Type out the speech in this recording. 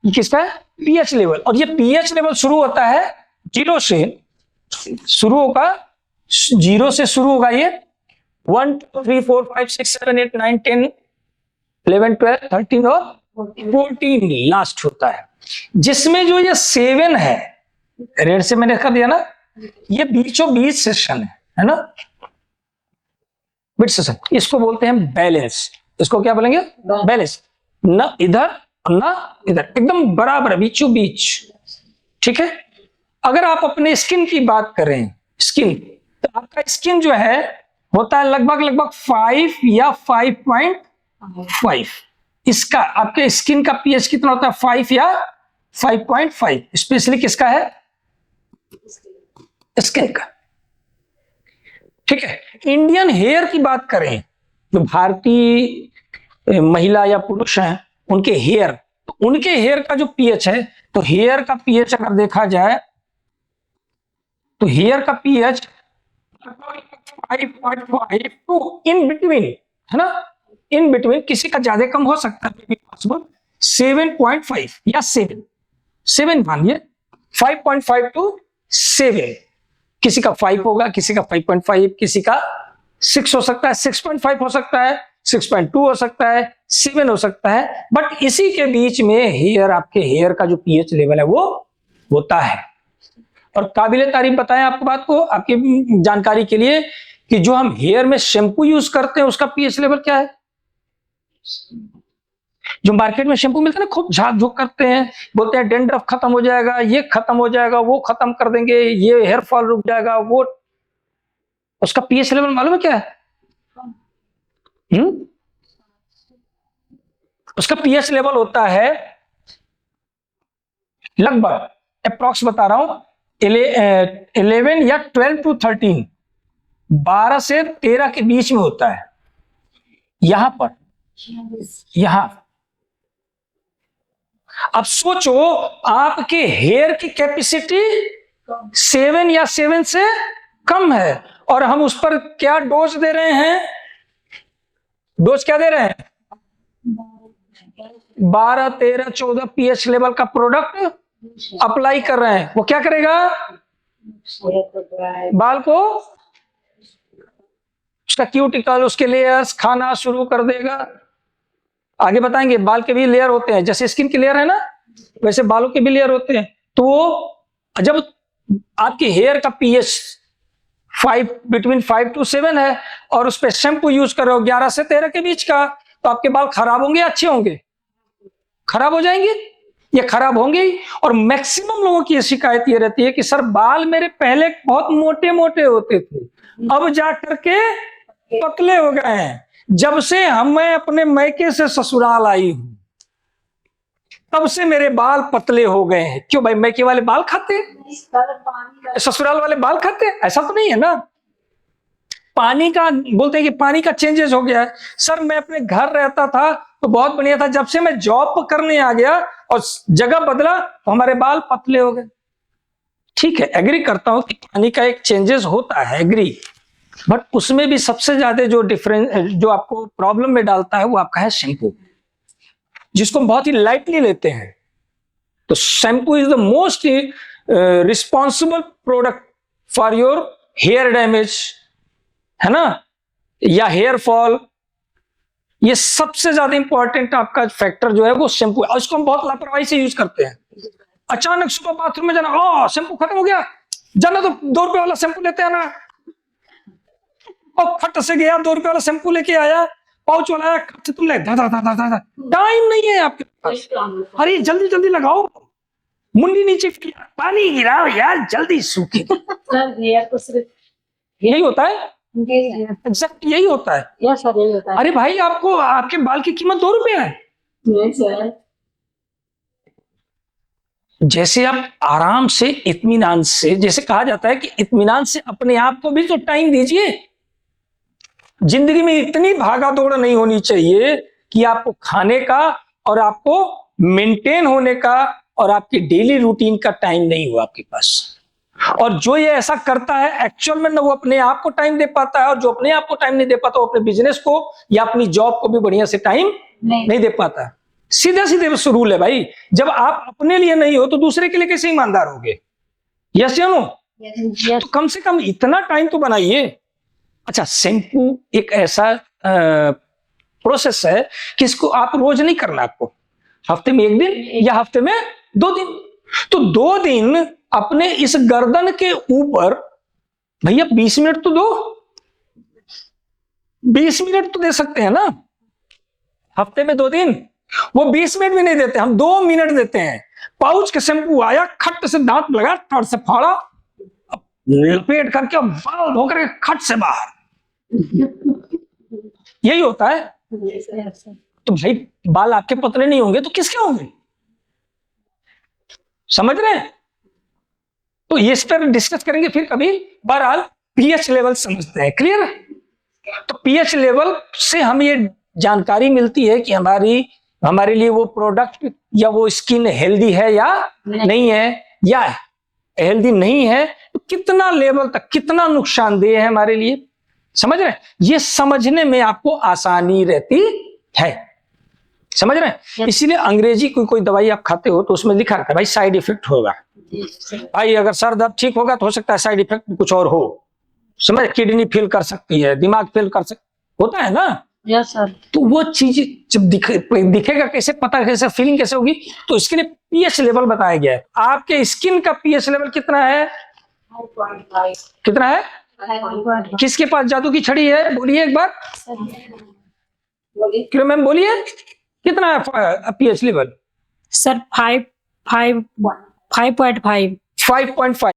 ये किसका है? PH level. और ये पीएच लेवल शुरू होता है 0 से, शुरू होगा 0 से शुरू होगा ये 1 2 3 4 5 6 7 8 9 10 11 12 13 और 14 लास्ट होता है, जिसमें जो ये 7 है, रेड से मैंने कर दिया ना, ये बीचों बीच सेशन है ना, मिड सेशन। इसको बोलते हैं बैलेंस। इसको क्या बोलेंगे? बैलेंस। ना इधर ना इधर, एकदम बराबर बीचों बीच। ठीक है। अगर आप अपने स्किन की बात करें, स्किन, तो आपका स्किन जो है होता है लगभग 5 या 5.5। इसका आपके स्किन का पीएच कितना होता है? 5 या 5.5। स्पेशली किसका है? स्किन का। ठीक है। इंडियन हेयर की बात करें, जो भारतीय महिला या पुरुष हैं उनके हेयर, तो उनके हेयर का जो पीएच है, तो हेयर का पीएच अगर देखा जाए तो हेयर का पीएच 5.5 टू इन बिटवीन, है ना, इन बिटवीन, किसी का ज्यादा कम हो सकता है, 7.5 या 7 मानिए, 5.5 टू 7, किसी का 5 होगा, किसी का 5.5, किसी का 6 हो सकता है, 6.5 हो सकता है, 6.2 हो सकता है, 7 हो सकता है। बट इसी के बीच में हेयर, आपके हेयर का जो पीएच लेवल है वो होता है। और काबिले तारीफ बताएं आपको बात को, आपकी जानकारी के लिए, कि जो हम हेयर में शैम्पू यूज करते हैं उसका पीएच लेवल क्या है? जो मार्केट में शैम्पू मिलता है ना, खूब झाक झोंक करते हैं, बोलते हैं डेंड्रफ खत्म हो जाएगा, ये खत्म हो जाएगा, वो खत्म कर देंगे, ये हेयर फॉल रुक जाएगा, वो, उसका पीएच लेवल मालूम है क्या है? उसका पीएच लेवल होता है लगभग, अप्रॉक्स बता रहा हूं, 11 या 12 टू 13, 12 से 13 के बीच में होता है। यहां पर, यहां, अब सोचो आपके हेयर की कैपेसिटी 7 या 7 से कम है, और हम उस पर क्या डोज दे रहे हैं? डोज क्या दे रहे हैं? 12 13 14 पीएच लेवल का प्रोडक्ट अप्लाई कर रहे हैं। वो क्या करेगा? बाल को, उसका क्यूटिकल, उसके लेयर्स खाना शुरू कर देगा। आगे बताएंगे, बाल के भी लेयर होते हैं, जैसे स्किन के लेयर है ना, वैसे बालों के भी लेयर होते हैं। तो वो जब आपके हेयर का पीएच 5 टू 7 है, और उस पर शैम्पू यूज कर रहे हो 11 से 13 के बीच का, तो आपके बाल खराब होंगे, अच्छे होंगे? खराब हो जाएंगे, ये खराब होंगे ही। और मैक्सिमम लोगों की शिकायत ये रहती है कि सर बाल मेरे पहले बहुत मोटे मोटे होते थे, अब जा करके पतले हो गए हैं। जब से मैं अपने मैके से ससुराल आई हूं, तब से मेरे बाल पतले हो गए हैं। क्यों भाई, मैके वाले बाल खाते, ससुराल वाले बाल खाते? ऐसा तो नहीं है ना। पानी का बोलते हैं कि पानी का चेंजेस हो गया है। सर मैं अपने घर रहता था तो बहुत बढ़िया था, जब से मैं जॉब करने आ गया और जगह बदला तो हमारे बाल पतले हो गए। ठीक है, एग्री करता हूं कि पानी का एक चेंजेस होता है, एग्री, बट उसमें भी सबसे ज्यादा जो डिफरेंस, जो आपको प्रॉब्लम में डालता है, वो आपका है शैम्पू, जिसको हम बहुत ही लाइटली लेते हैं। तो shampoo is the most responsible product for your hair damage, है ना, या हेयर फॉल। ये सबसे ज्यादा इंपॉर्टेंट आपका फैक्टर जो है वो शैम्पू है, और इसको हम बहुत लापरवाही से यूज करते हैं। अचानक सुबह बाथरूम में जाना, शैम्पू खत्म हो गया, जाना तो 2 रुपए वाला शैम्पू लेते आना, और फट से गया 2 रुपए वाला शैम्पू लेके आया, पाउच वाला आया, तुम ले, टाइम नहीं है आपके पास। अरे जल्दी जल्दी लगाओ, मुंडी नीचे, पानी गिराओ यार, जल्दी सूखे। यही होता है, एग्जैक्ट यही होता है। यस सर, यही होता है। अरे भाई, आपको आपके बाल की कीमत 2 रुपए है। Yes sir. जैसे आप आराम से, इत्मीनान से, जैसे कहा जाता है कि इत्मीनान से अपने आप को भी तो टाइम दीजिए। जिंदगी में इतनी भागा दौड़ नहीं होनी चाहिए कि आपको खाने का और आपको मेंटेन होने का और आपकी डेली रूटीन का टाइम नहीं हो आपके पास। और जो ये ऐसा करता है एक्चुअल में, ना वो अपने आप को टाइम दे पाता है, और जो अपने आप को टाइम नहीं दे पाता वो अपने बिजनेस को या अपनी जॉब को भी बढ़िया से टाइम नहीं दे पाता है। सीधे सीधे बस रूल है भाई, जब आप अपने लिए नहीं हो तो दूसरे के लिए कैसे ईमानदार होगे? यस या नो? तो कम से कम इतना टाइम तो बनाइए। अच्छा, शैम्पू एक ऐसा प्रोसेस है कि इसको आप रोज नहीं करना, आपको हफ्ते में 1 दिन या हफ्ते में 2 दिन। तो 2 दिन अपने इस गर्दन के ऊपर भैया 20 मिनट तो दो, 20 मिनट तो दे सकते हैं ना हफ्ते में 2 दिन। वो 20 मिनट भी नहीं देते, हम 2 मिनट देते हैं। पाउच के शैम्पू आया, खट से दांत लगा, थड़ से फाड़ा, लपेट करके बाल धो करके खट से बाहर, यही होता है। तो भाई बाल आपके पतले नहीं होंगे तो किसके होंगे? समझ रहे हैं? तो इस पर डिस्कस करेंगे फिर कभी। बहरहाल पीएच लेवल समझते हैं, क्लियर? तो पीएच लेवल से हम ये जानकारी मिलती है कि हमारे लिए वो प्रोडक्ट या वो स्किन हेल्दी है या नहीं है, या हेल्दी नहीं है तो कितना लेवल तक, कितना नुकसानदेह है हमारे लिए, समझ रहे हैं? ये समझने में आपको आसानी रहती है, समझ रहे हैं? इसीलिए अंग्रेजी कोई दवाई आप खाते हो तो उसमें लिखा रहता है भाई साइड इफेक्ट होगा। भाई अगर सर दर्द ठीक होगा तो हो सकता है साइड इफेक्ट कुछ और हो, समझ, किडनी फेल कर सकती है, दिमाग फेल कर सकता, होता है ना? Yes sir. तो वो चीज जब दिखेगा कैसे, पता कैसे, फीलिंग कैसे होगी? तो इसके लिए पीएच लेवल बताया गया है। आपके स्किन का पीएच लेवल कितना है? 5.5। कितना है? 5.5। किसके पास जादू की छड़ी है? बोलिए एक बार, क्यों मैम बोलिए, कितना है पीएच लेवल? सर 5.5। 5.5